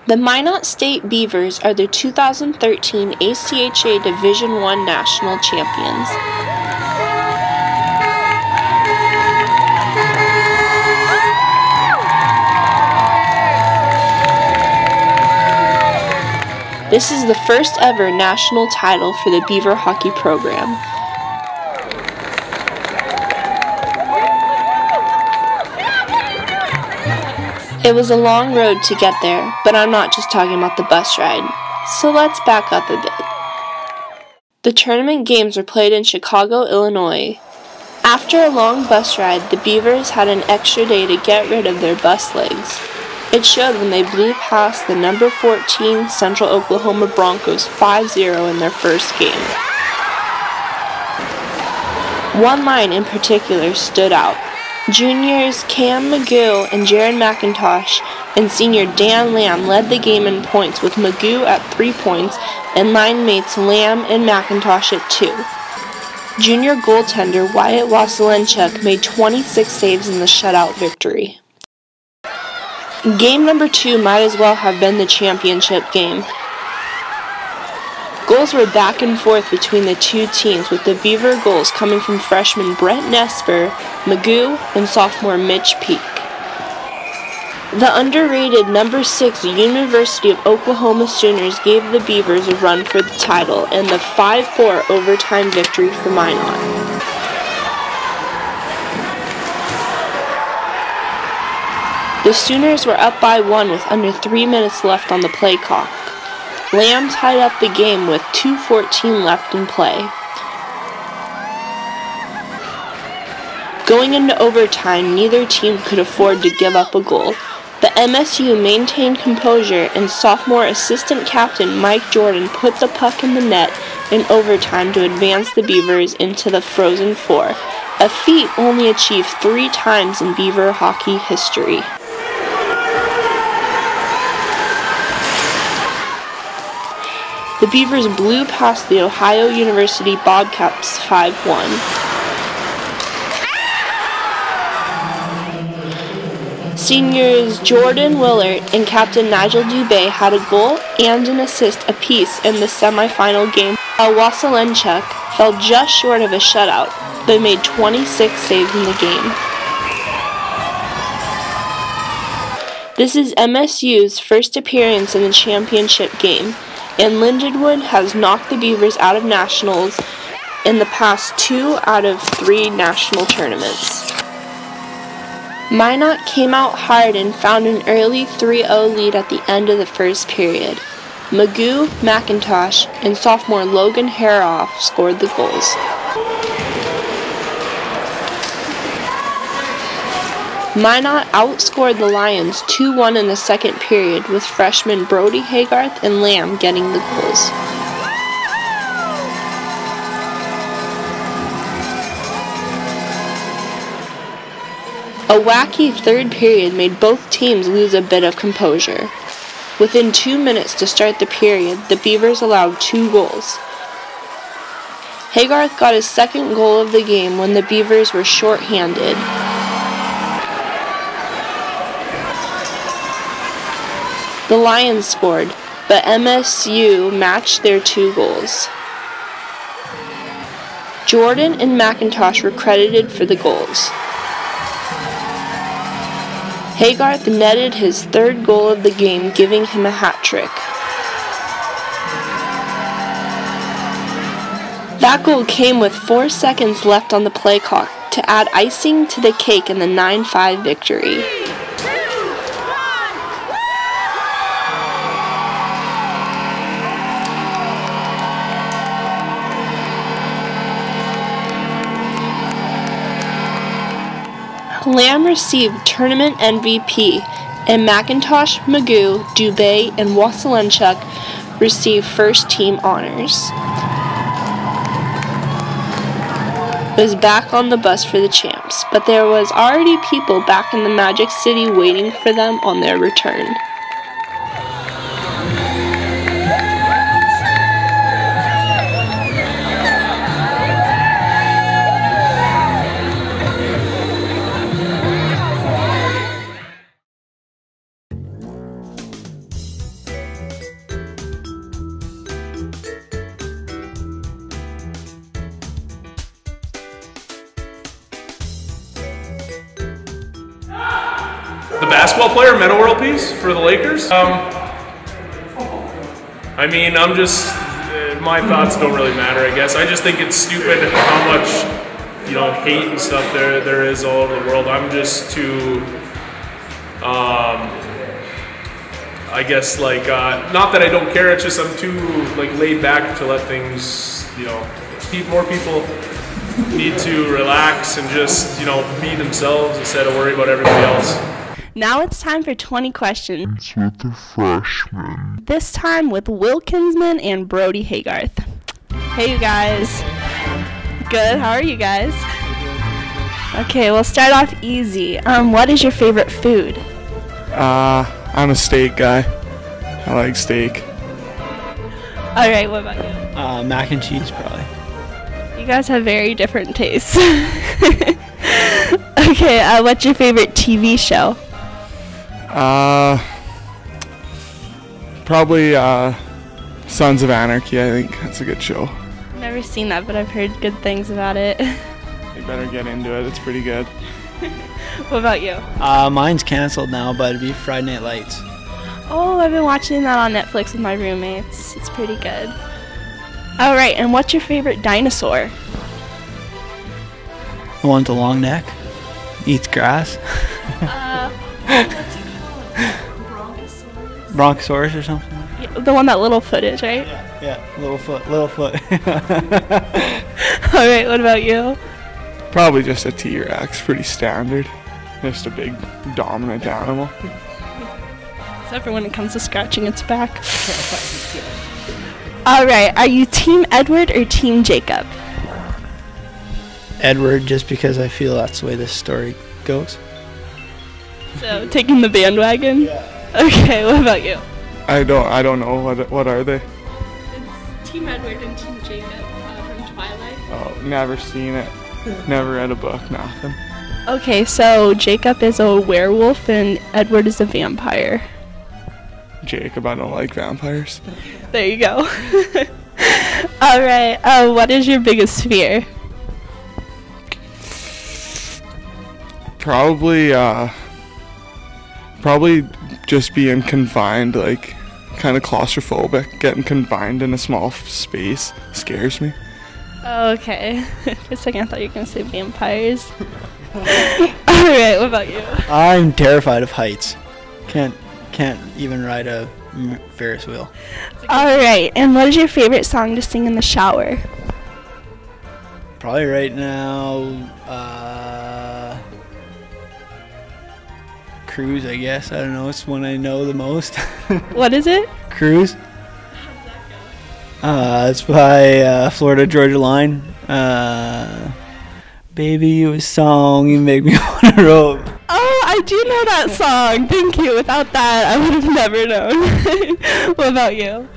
The Minot State Beavers are the 2013 ACHA Division I National Champions. This is the first ever national title for the Beaver hockey program. It was a long road to get there, but I'm not just talking about the bus ride. So let's back up a bit. The tournament games were played in Chicago, Illinois. After a long bus ride, the Beavers had an extra day to get rid of their bus legs. It showed when they blew past the number 14 Central Oklahoma Broncos 5-0 in their first game. One line in particular stood out. Juniors Cam Magoo and Jaron McIntosh and senior Dan Lamb led the game in points, with Magoo at 3 points and line mates Lamb and McIntosh at 2. Junior goaltender Wyatt Wasylenchuk made 26 saves in the shutout victory. Game number 2 might as well have been the championship game. Goals were back and forth between the two teams, with the Beaver goals coming from freshman Brent Nesper, Magoo, and sophomore Mitch Peak. The underrated number 6 University of Oklahoma Sooners gave the Beavers a run for the title in the 5-4 overtime victory for Minot. The Sooners were up by 1 with under 3 minutes left on the play clock. Lamb tied up the game with 2:14 left in play. Going into overtime, neither team could afford to give up a goal, but MSU maintained composure, and sophomore assistant captain Mike Jordan put the puck in the net in overtime to advance the Beavers into the Frozen Four, a feat only achieved 3 times in Beaver hockey history. The Beavers blew past the Ohio University Bobcats 5-1. Seniors Jordan Willert and captain Nigel Dubé had a goal and an assist apiece in the semifinal game, while Wasylenchuk fell just short of a shutout, but made 26 saves in the game. This is MSU's first appearance in the championship game, and Lindenwood has knocked the Beavers out of nationals in the past 2 out of 3 national tournaments. Minot came out hard and found an early 3-0 lead at the end of the first period. Magoo, McIntosh, and sophomore Logan Haroff scored the goals. Minot outscored the Lions 2-1 in the second period, with freshmen Brody Haygarth and Lamb getting the goals. A wacky third period made both teams lose a bit of composure. Within 2 minutes to start the period, the Beavers allowed 2 goals. Haygarth got his second goal of the game when the Beavers were short-handed. The Lions scored, but MSU matched their 2 goals. Jordan and McIntosh were credited for the goals. Haygarth netted his 3rd goal of the game, giving him a hat trick. That goal came with 4 seconds left on the play clock to add icing to the cake in the 9-5 victory. Lamb received tournament MVP, and McIntosh, Magoo, Dubé, and Wasylenchuk received first-team honors. It was back on the bus for the champs, but there was already people back in the Magic City waiting for them on their return. basketball player, Meta World Peace for the Lakers. I mean, I'm just, my thoughts don't really matter, I guess. I just think it's stupid how much, you know, hate and stuff there is all over the world. I'm just too, I guess, like, not that I don't care, it's just I'm too, like, laid back to let things, you know, more people need to relax and just, you know, be themselves instead of worry about everybody else. Now it's time for 20 questions with the freshmen. This time with Will Kinsman and Brody Haygarth. Hey, you guys. Good, how are you guys? Okay, we'll start off easy. What is your favorite food? I'm a steak guy. I like steak. Alright, what about you? Mac and cheese, probably. You guys have very different tastes. Okay, what's your favorite TV show? Probably Sons of Anarchy. I think that's a good show. I've never seen that, but I've heard good things about it. You better get into it. It's pretty good. What about you? Mine's canceled now, but it'd be Friday Night Lights. Oh, I've been watching that on Netflix with my roommates. It's pretty good. Alright, and what's your favorite dinosaur? The one with the long neck. Eats grass. What's it called? Bronchosaurus or something? Yeah, the one that little foot is, right? Yeah. Little foot. Alright, what about you? Probably just a T-Rex. Pretty standard. Just a big dominant animal. Except for when it comes to scratching its back. Alright, are you Team Edward or Team Jacob? Edward, just because I feel that's the way this story goes. So, taking the bandwagon? Yeah. Okay, what about you? I don't know. What are they? It's Team Edward and Team Jacob from Twilight. Oh, never seen it. Never read a book, nothing. Okay, so Jacob is a werewolf and Edward is a vampire. Jacob, I don't like vampires. There you go. Alright, what is your biggest fear? Probably just being confined, like kind of claustrophobic. Getting confined in a small space scares me. Okay. For a second I thought you were going to say vampires. Alright, what about you? I'm terrified of heights. Can't even ride a Ferris wheel. Alright, and what is your favorite song to sing in the shower? Probably right now, Cruise, I guess. I don't know. It's one I know the most. What is it? Cruise. It's by Florida Georgia Line. Baby, you a song, you make me want to roll. Oh, I do know that song. Thank you. Without that, I would have never known. What about you?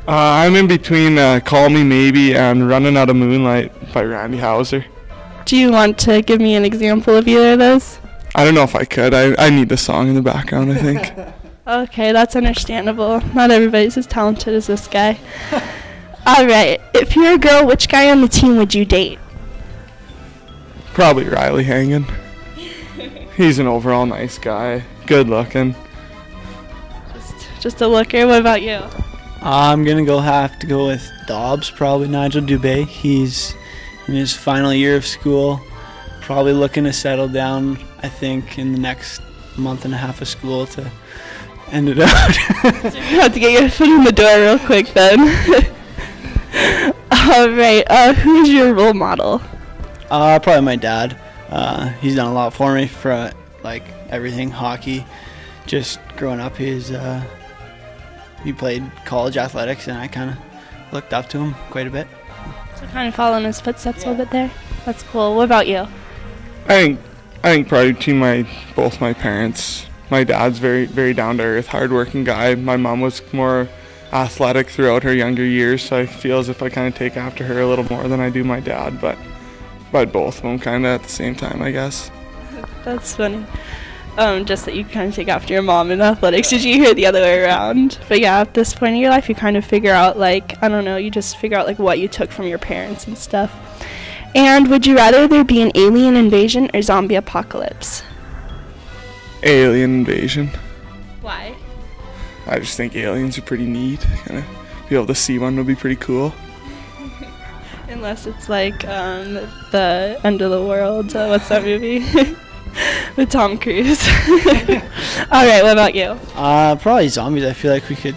I'm in between Call Me Maybe and Running Out of Moonlight by Randy Houser. Do you want to give me an example of either of those? I don't know if I could. I need the song in the background, I think. Okay, that's understandable. Not everybody's as talented as this guy. Alright, if you're a girl, which guy on the team would you date? Probably Riley Hangen. He's an overall nice guy. Good looking. Just a looker. What about you? I'm going to have to go with Dobbs, probably Nigel Dubé. He's in his final year of school. Probably looking to settle down, I think, in the next month and a half of school to end it out. So you have to get your foot in the door real quick then. Alright, who's your role model? Probably my dad. He's done a lot for me for like everything, hockey. Just growing up, he played college athletics, and I kind of looked up to him quite a bit. So kind of following his footsteps a little bit there. That's cool. What about you? I think probably between both my parents. My dad's very, very down to earth, hardworking guy. My mom was more athletic throughout her younger years, so I feel as if I kind of take after her a little more than I do my dad, but both of them kind of at the same time, I guess. That's funny. Just that you kind of take after your mom in athletics. Did you hear the other way around? But yeah, at this point in your life, you kind of figure out, like, I don't know, you just figure out, like, what you took from your parents and stuff. And would you rather there be an alien invasion or zombie apocalypse? Alien invasion. Why? I just think aliens are pretty neat. Kind of be able to see one would be pretty cool. Unless it's like the End of the World. What's that movie? With Tom Cruise. All right, what about you? Probably zombies. I feel like we could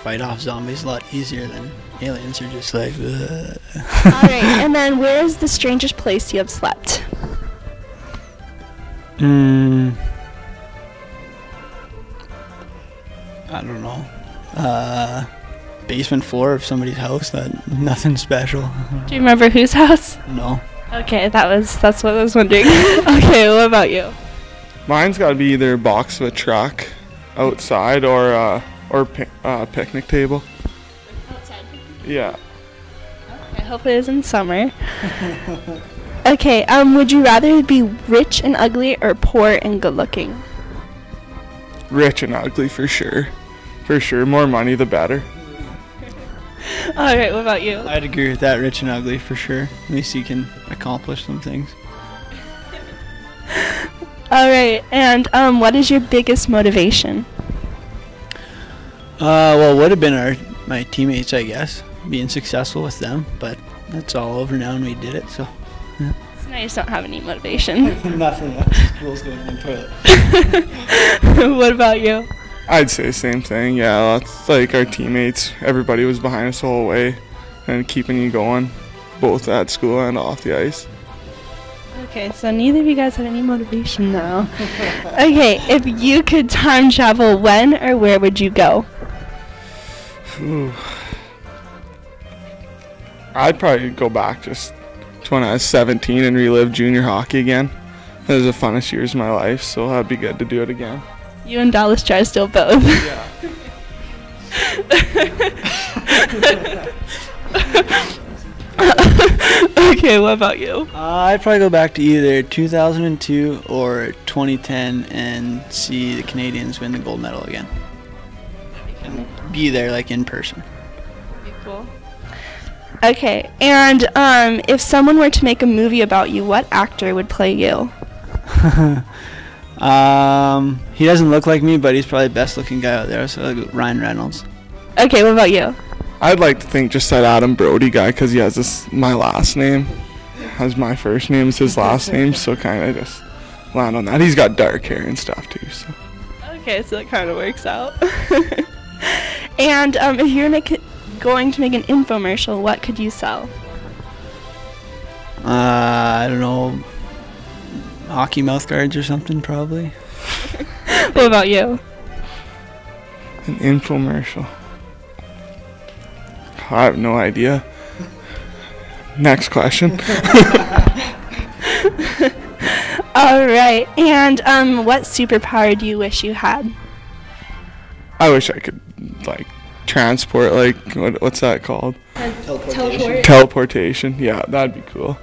fight off zombies a lot easier than aliens are just like. Ugh. All right, and then where is the strangest place you have slept? I don't know. Basement floor of somebody's house. Nothing special. Do you remember whose house? No. Okay, that's what I was wondering. Okay, what about you? Mine's got to be either a box of a truck outside or picnic table. Outside. Yeah. Okay, hopefully it's in summer. Okay, would you rather be rich and ugly or poor and good looking? Rich and ugly for sure. For sure. More money, the better. All right, what about you? I'd agree with that. Rich and ugly for sure. At least you can accomplish some things. All right, and what is your biggest motivation? Well, it would have been my teammates, I guess, being successful with them, but that's all over now and we did it, so. Yeah. So now you just don't have any motivation. Nothing. School's going in the toilet. What about you? I'd say same thing. Yeah, that's like our teammates. Everybody was behind us the whole way and keeping you going, both at school and off the ice. Okay, so neither of you guys have any motivation now. Okay, if you could time travel, when or where would you go? Ooh. I'd probably go back just to when I was 17 and relive junior hockey again. That was the funnest years of my life, so that'd be good to do it again. You and Dallas Drysdale both. Yeah. Okay, what about you? I'd probably go back to either 2002 or 2010 and see the Canadians win the gold medal again. And be there, like, in person. Be cool. Okay, and if someone were to make a movie about you, what actor would play you? He doesn't look like me, but he's probably the best looking guy out there, so I'll go Ryan Reynolds. Okay, what about you? I'd like to think just that Adam Brody guy because he has my last name. Has my first name as his last name, so kind of just land on that. He's got dark hair and stuff too, so. Okay, so it kind of works out. And if you're going to make an infomercial, what could you sell? I don't know, hockey mouth guards or something probably. What about you? An infomercial. I have no idea. Next question. All right, and what superpower do you wish you had? I wish I could transport, what's that called? Teleport. Teleportation. Yeah, that'd be cool.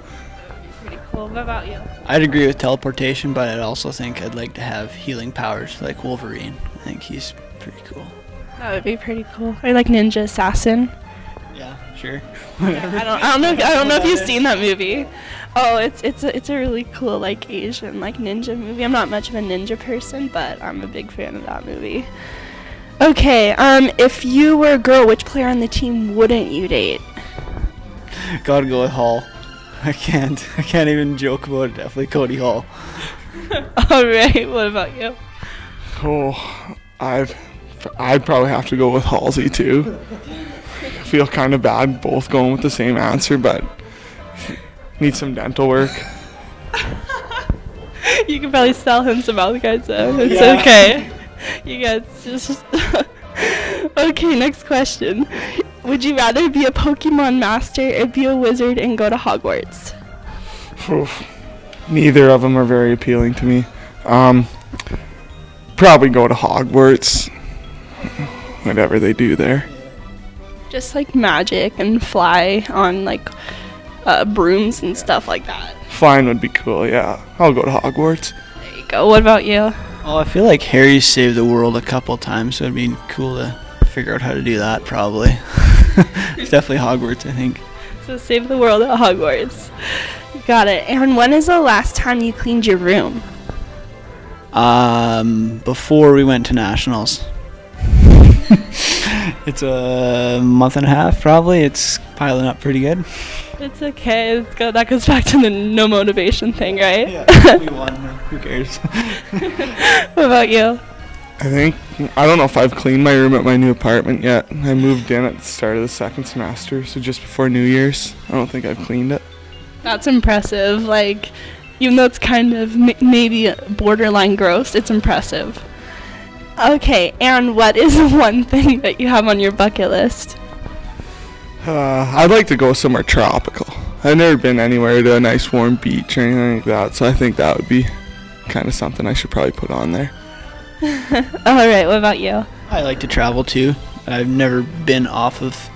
Pretty cool. What about you? I'd agree with teleportation, but I'd also think I'd like to have healing powers like Wolverine. I think he's pretty cool. That would be pretty cool. Or like Ninja Assassin. Yeah, sure. I don't know if you've seen that movie. Oh, it's a really cool Asian ninja movie. I'm not much of a ninja person, but I'm a big fan of that movie. Okay, if you were a girl, which player on the team wouldn't you date? Gotta go with Hall. I can't even joke about it. Definitely Cody Hall. All right, what about you? Oh, I'd probably have to go with Halsey too. I feel kind of bad both going with the same answer, but need some dental work. You can probably sell him some mouth guards though. It's Yeah. okay. You guys just... Okay, next question. Would you rather be a Pokemon master or be a wizard and go to Hogwarts? Oof. Neither of them are very appealing to me. Probably go to Hogwarts. Whatever they do there. Just magic and fly on brooms and stuff like that. Flying would be cool, yeah. I'll go to Hogwarts. There you go. What about you? Oh, I feel like Harry's saved the world a couple times, so it'd be cool to figure out how to do that, probably. It's definitely Hogwarts, I think. So save the world at Hogwarts. Got it. And when is the last time you cleaned your room? Before we went to nationals. It's a month and a half, probably. It's piling up pretty good. It's okay. That goes back to the no motivation thing, right? Yeah, we won. Who cares? What about you? I don't know if I've cleaned my room at my new apartment yet. I moved in at the start of the second semester, so just before New Year's. I don't think I've cleaned it. That's impressive. Like, even though it's kind of maybe borderline gross, it's impressive. Okay, Aaron, what is one thing that you have on your bucket list? I'd like to go somewhere tropical. I've never been anywhere to a nice warm beach or anything like that, so I think that would be kind of something I should probably put on there. All right, what about you? I like to travel too. I've never been off of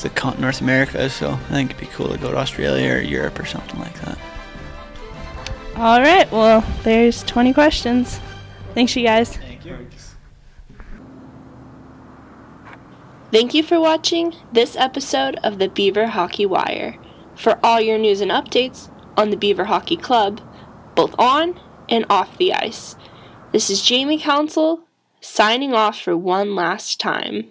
the continent North America, so I think it'd be cool to go to Australia or Europe or something like that. All right, well, there's 20 questions. Thanks, you guys. Thank you. Thank you for watching this episode of the Beaver Hockey Wire. For all your news and updates on the Beaver Hockey Club, both on and off the ice. This is Jamie Council, signing off for one last time.